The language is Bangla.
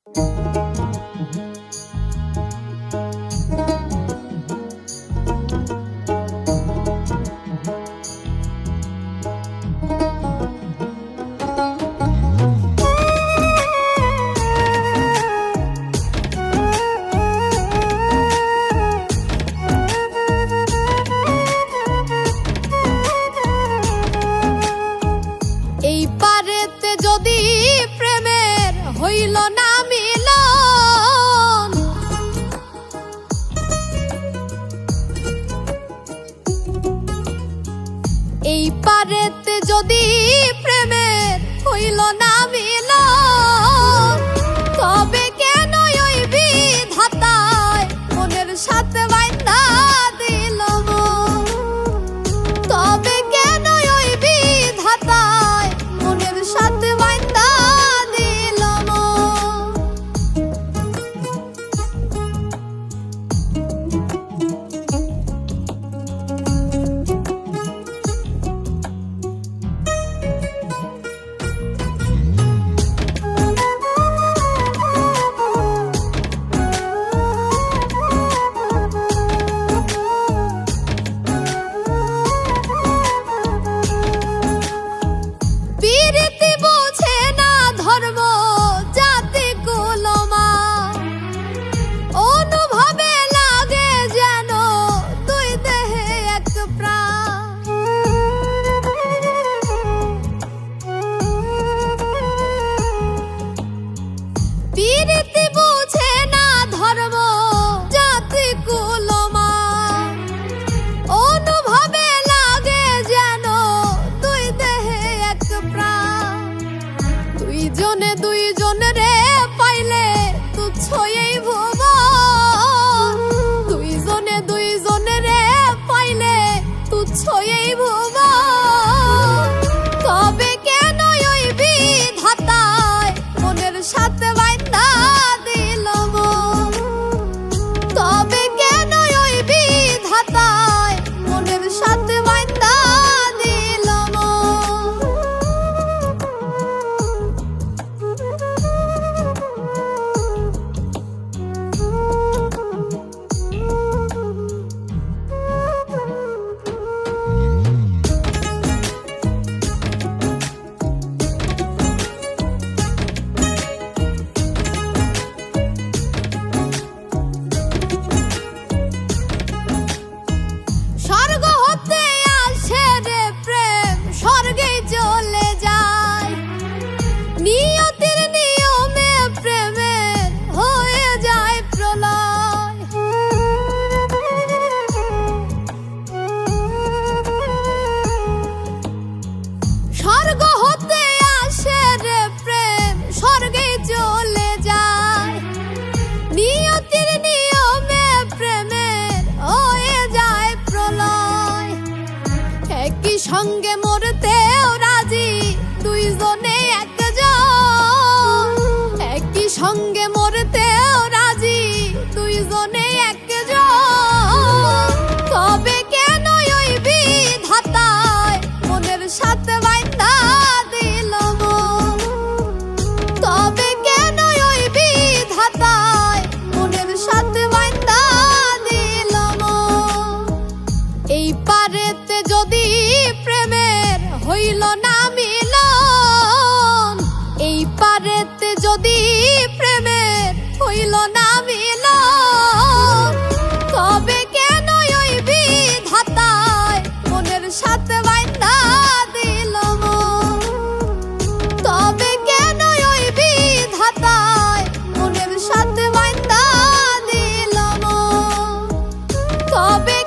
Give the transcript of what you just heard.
এই পারেতে যদি প্রেমের হইল না মিলন, এই পারেতে যদি প্রেমের হইল না মিলন, তবে কেন ওই বিধাতায় মনের সাথে বাইন্ধা দিল মন? তবে কেন ওই বিধাতায় মনের সাথে বাইন্ধা দিল মন? প্রীতি বোঝে না ধর্ম জাতি কুলমা, অনুভবে লাগে যেন দুই দেহে এক প্রাণ। প্রীতি বোঝে না ধর্ম জাতি কুলমা, অনুভবে লাগে যেন দুই দেহে এক প্রাণ। দুইজনে দুইজনরে পাইলে তুচ্ছ এই ভুবন, দুইজনে দুইজনরে পাইলে তুচ্ছ এই ভুবন। তবে কেন ওই বিধাতায় মনের সাথে বাইন্ধা দিল মন? তবে কেন ওই বিধাতায় মনের সাথে বাইন্ধা দিল মন? স্বর্গ হতে আসে রে প্রেম, স্বর্গেই চলে যায়। নিয়তির নিয়মে প্রেমের হয়ে যায় প্রলয়। স্বর্গ হতে আসে রে প্রেম, স্বর্গেই চলে যায়। নিয়তির নিয়মে প্রেমের হয়ে যায় প্রলয়। একই সঙ্গে মরতেও রাজি দুইজনে একজন, একই সঙ্গে মরতেও রাজি দুইজনে একজন। তবে কেন ওই বিধাতায় মনের সাথে বাইন্ধা দিল মন? তবে কেন ওই বিধাতায় মনের সাথে বাইন্ধা দিল মন? এই পারেতে যদি প্রেমের হইল না মিলন, এই পারেতে যদি প্রেমের হইল না মিলন, তবে কেন ওই বিধাতায় মনের সাথে বাইন্ধা দিল মন? তবে কেন ওই বিধাতায় মনের সাথে বাইন্ধা দিল মন? তবে